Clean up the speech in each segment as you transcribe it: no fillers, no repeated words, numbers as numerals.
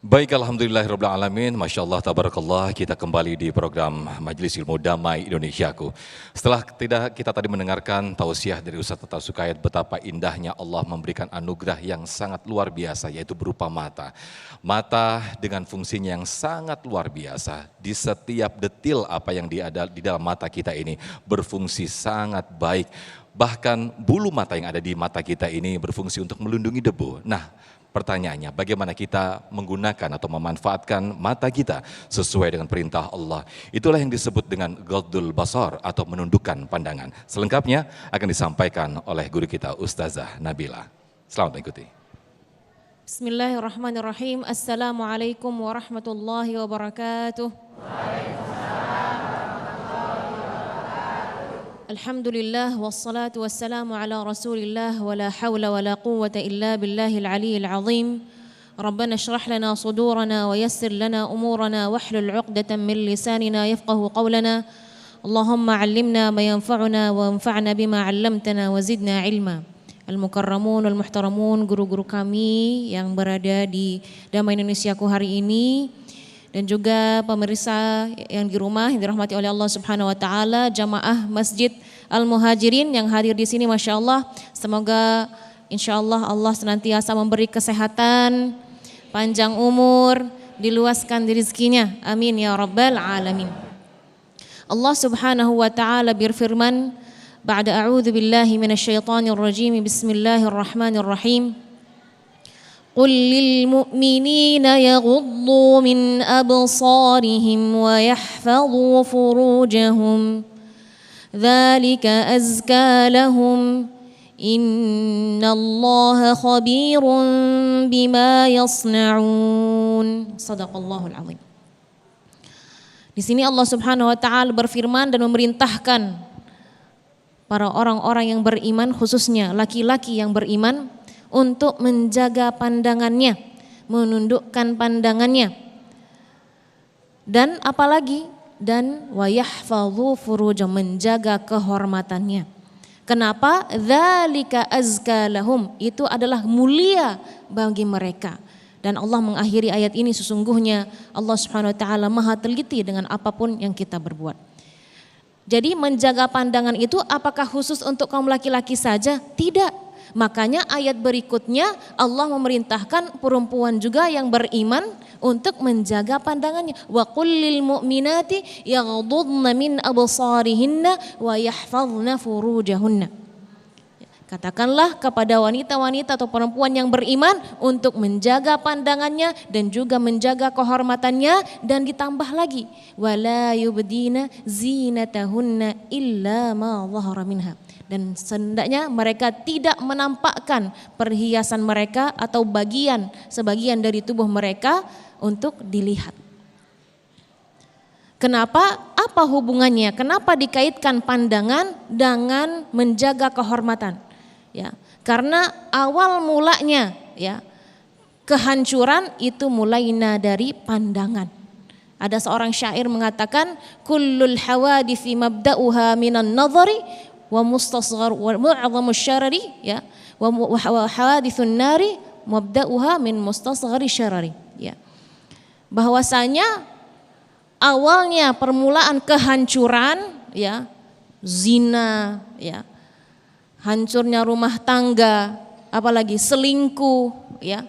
Baik, alhamdulillahirabbil alamin. Masya Allah, tabarakallah, kita kembali di program Majelis Ilmu Damai Indonesiaku. Setelah kita tadi mendengarkan tausiah dari Ustaz Tata Sukayat betapa indahnya Allah memberikan anugerah yang sangat luar biasa, yaitu berupa mata. Mata dengan fungsinya yang sangat luar biasa. Di setiap detil apa yang ada di dalam mata kita ini berfungsi sangat baik. Bahkan bulu mata yang ada di mata kita ini berfungsi untuk melindungi debu. Nah, pertanyaannya, bagaimana kita menggunakan atau memanfaatkan mata kita sesuai dengan perintah Allah. Itulah yang disebut dengan ghaddul basar atau menundukkan pandangan. Selengkapnya akan disampaikan oleh guru kita Ustazah Nabila. Selamat mengikuti. Bismillahirrahmanirrahim. Assalamualaikum warahmatullahi wabarakatuh. Alhamdulillah wassalatu wassalamu ala rasulillah wa la hawla wa la quwwata illa billahil aliyyil azim. Rabbana shrah lana sudurana wa yassir lana umurana wahlul 'uqdatam min lisanina yafqahu qawlana. Allahumma 'allimna ma yanfa'una wa anfa'na bima 'allamtana wa zidna ilma. Al-mukarramun wal muhtaramun, guru-guru kami yang berada di Damai Indonesiaku hari ini, dan juga pemirsa yang di rumah yang dirahmati oleh Allah Subhanahu wa taala, jamaah Masjid Al-Muhajirin yang hadir di sini, Masya Allah. Semoga insya Allah Allah senantiasa memberi kesehatan, panjang umur, diluaskan rezekinya. Amin ya rabbal alamin. Allah Subhanahu wa taala berfirman, ba'da a'udzu billahi minasyaitonir rajim, bismillahirrahmanirrahim. قل للمؤمنين يغضوا من أبصارهم ويحفظوا فروجهم ذلك أزكى لهم إن الله خبير بما يصنعون. صدق الله العظيم. Di sini Allah Subhanahu wa taala berfirman dan memerintahkan para orang-orang yang beriman, khususnya laki-laki yang beriman, untuk menjaga pandangannya, menundukkan pandangannya. Dan apalagi, dan wa yahfadzu furujahum, menjaga kehormatannya. Kenapa? Dzalika azka lahum, itu adalah mulia bagi mereka. Dan Allah mengakhiri ayat ini, sesungguhnya Allah Subhanahu wa taala Maha teliti dengan apapun yang kita berbuat. Jadi menjaga pandangan itu apakah khusus untuk kaum laki-laki saja? Tidak. Makanya ayat berikutnya Allah memerintahkan perempuan juga yang beriman untuk menjaga pandangannya. Wa qul lil mu'minati yaghdudna min absarihinna wa yahfazna furujahunna. Katakanlah kepada wanita-wanita atau perempuan yang beriman untuk menjaga pandangannya dan juga menjaga kehormatannya, dan ditambah lagi wala yubdina zinatahunna illa ma dhahara minha. Dan hendaknya mereka tidak menampakkan perhiasan mereka atau sebagian dari tubuh mereka untuk dilihat. Kenapa? Apa hubungannya? Kenapa dikaitkan pandangan dengan menjaga kehormatan? Ya, karena awal mulanya ya kehancuran itu mulainya dari pandangan. Ada seorang syair mengatakan, kullul hawaditsi mabda'uha minan nadhari wa mustasghar wa mu'azzamu syarari, ya, wa hawaditsun nari mabda'uha min mustasghari syarari, ya. Bahwasanya awalnya permulaan kehancuran, ya, zina, ya, hancurnya rumah tangga, apalagi selingkuh, ya,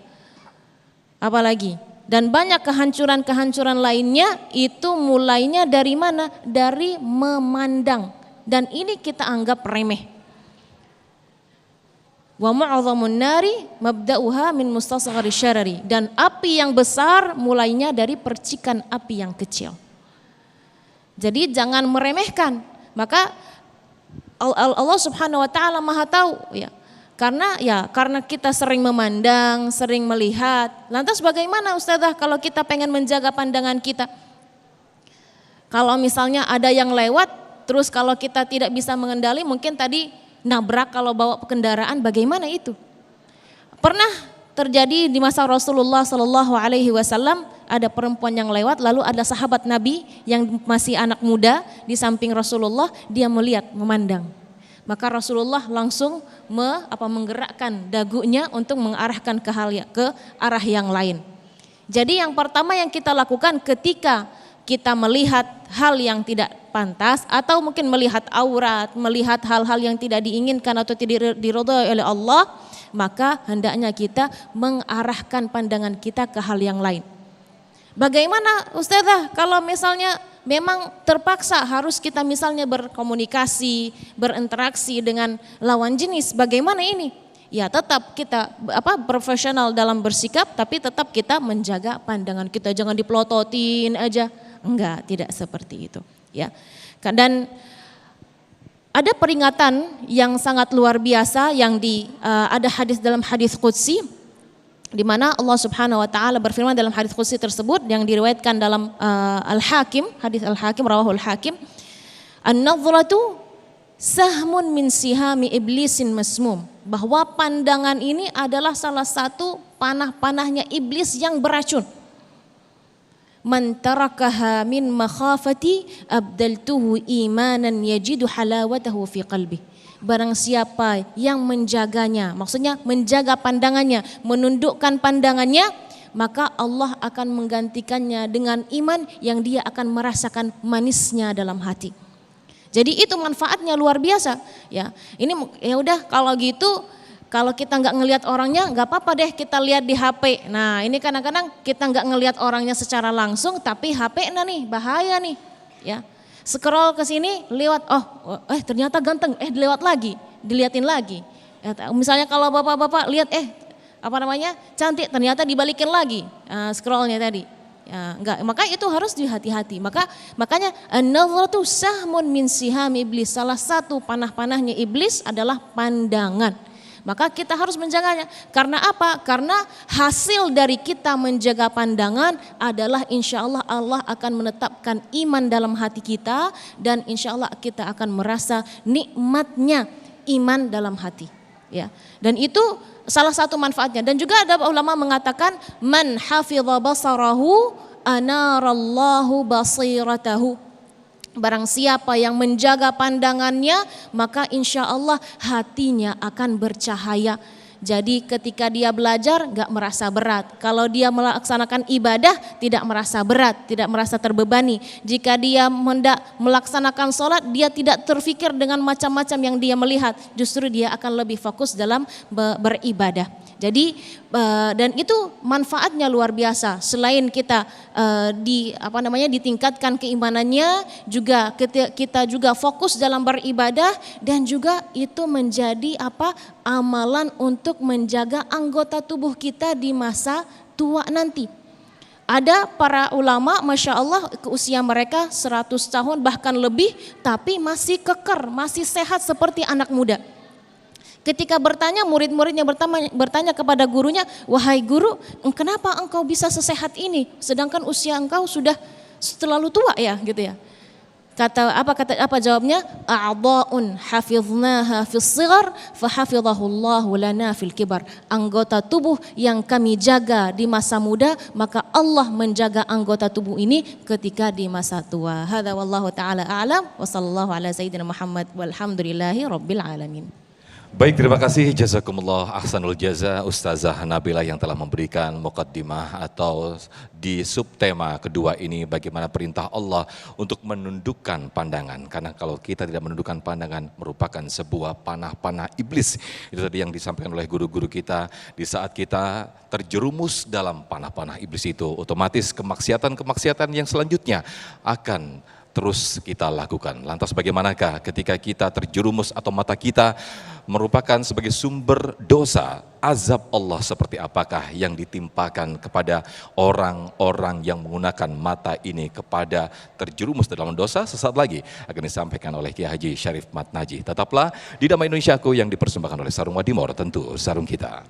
apalagi, dan banyak kehancuran-kehancuran lainnya itu mulainya dari mana? Dari memandang. Dan ini kita anggap remeh. Wa mu'adhamun nari mabda'uha min mustasghari syarari. Dan api yang besar mulainya dari percikan api yang kecil. Jadi jangan meremehkan. Maka Allah Subhanahu wa taala Maha tahu, ya. Karena kita sering memandang, sering melihat. Lantas bagaimana Ustazah kalau kita pengen menjaga pandangan kita? Kalau misalnya ada yang lewat, terus kalau kita tidak bisa mengendali, mungkin tadi nabrak kalau bawa kendaraan, bagaimana itu? Pernah terjadi di masa Rasulullah Sallallahu Alaihi Wasallam, ada perempuan yang lewat, lalu ada sahabat Nabi yang masih anak muda di samping Rasulullah, dia melihat, memandang. Maka Rasulullah langsung menggerakkan dagunya untuk mengarahkan ke arah yang lain. Jadi yang pertama yang kita lakukan ketika kita melihat hal yang tidak pantas atau mungkin melihat aurat, melihat hal-hal yang tidak diinginkan atau tidak diridhai oleh Allah, maka hendaknya kita mengarahkan pandangan kita ke hal yang lain. Bagaimana Ustazah kalau misalnya memang terpaksa harus kita misalnya berkomunikasi, berinteraksi dengan lawan jenis, bagaimana ini? Ya tetap kita profesional dalam bersikap, tapi tetap kita menjaga pandangan kita, jangan dipelototin aja. Enggak, tidak seperti itu. Ya, dan ada peringatan yang sangat luar biasa yang ada hadis dalam hadis qudsi, di mana Allah Subhanahu wa taala berfirman dalam hadis qudsi tersebut yang diriwayatkan dalam Al-Hakim, hadis Al-Hakim rawahul Hakim, an-nadhratu sahmun min sihami iblisin masmum, bahwa pandangan ini adalah salah satu panah-panahnya iblis yang beracun. Man tarakaha min makhafati abdaltuhu imanan yajidu halawatahu fi qalbi. Barang siapa yang menjaganya, maksudnya menjaga pandangannya, menundukkan pandangannya, maka Allah akan menggantikannya dengan iman yang dia akan merasakan manisnya dalam hati. Jadi itu manfaatnya luar biasa. Ya, ini ya udah kalau gitu. Kalau kita nggak ngelihat orangnya, nggak apa-apa deh kita lihat di HP. Nah ini kadang-kadang kita nggak ngelihat orangnya secara langsung, tapi HP nih bahaya nih. Ya, scroll ke sini, lewat, ternyata ganteng, lewat lagi, diliatin lagi. Ya, misalnya kalau bapak-bapak lihat, cantik, ternyata dibalikin lagi scrollnya tadi. Ya, enggak, maka itu harus dihati-hati. Makanya an-nadhratu sahmun min siham iblis. Salah satu panah-panahnya iblis adalah pandangan. Maka kita harus menjaganya. Karena apa? Karena hasil dari kita menjaga pandangan adalah insya Allah Allah akan menetapkan iman dalam hati kita, dan insya Allah kita akan merasa nikmatnya iman dalam hati. Ya. Dan itu salah satu manfaatnya. Dan juga ada ulama mengatakan man hafidha basarahu anarallahu basiratahu. Barang siapa yang menjaga pandangannya, maka insya Allah hatinya akan bercahaya. Jadi ketika dia belajar gak merasa berat. Kalau dia melaksanakan ibadah tidak merasa berat, tidak merasa terbebani. Jika dia hendak melaksanakan sholat, dia tidak terfikir dengan macam-macam yang dia melihat. Justru dia akan lebih fokus dalam beribadah. Jadi dan itu manfaatnya luar biasa. Selain kita ditingkatkan keimanannya, juga kita juga fokus dalam beribadah, dan juga itu menjadi amalan untuk menjaga anggota tubuh kita di masa tua nanti. Ada para ulama, Masya Allah, usia mereka 100 tahun bahkan lebih, tapi masih keker, masih sehat seperti anak muda. Ketika bertanya, murid-muridnya bertanya kepada gurunya, wahai guru, kenapa engkau bisa sesehat ini, sedangkan usia engkau sudah terlalu tua ya, gitu ya. Apa jawabnya? A'dha'un hafiznaha fis shighar fa hafizahullahu lana fil kibar. Anggota tubuh yang kami jaga di masa muda, maka Allah menjaga anggota tubuh ini ketika di masa tua. Hadza wallahu taala a'lam wa sallallahu ala sayyidina Muhammad walhamdulillahi rabbil alamin. Baik, terima kasih jazakumullah ahsanul jaza Ustazah Nabila yang telah memberikan muqaddimah atau di subtema kedua ini bagaimana perintah Allah untuk menundukkan pandangan. Karena kalau kita tidak menundukkan pandangan merupakan sebuah panah-panah iblis. Itu tadi yang disampaikan oleh guru-guru kita. Di saat kita terjerumus dalam panah-panah iblis itu, otomatis kemaksiatan-kemaksiatan yang selanjutnya akan terus kita lakukan. Lantas bagaimanakah ketika kita terjerumus atau mata kita merupakan sebagai sumber dosa, azab Allah seperti apakah yang ditimpakan kepada orang-orang yang menggunakan mata ini kepada terjerumus dalam dosa? Sesaat lagi akan disampaikan oleh Kiai Haji Syarif Mat Naji. Tetaplah di Damai Indonesiaku yang dipersembahkan oleh Sarung Wadimor, tentu sarung kita.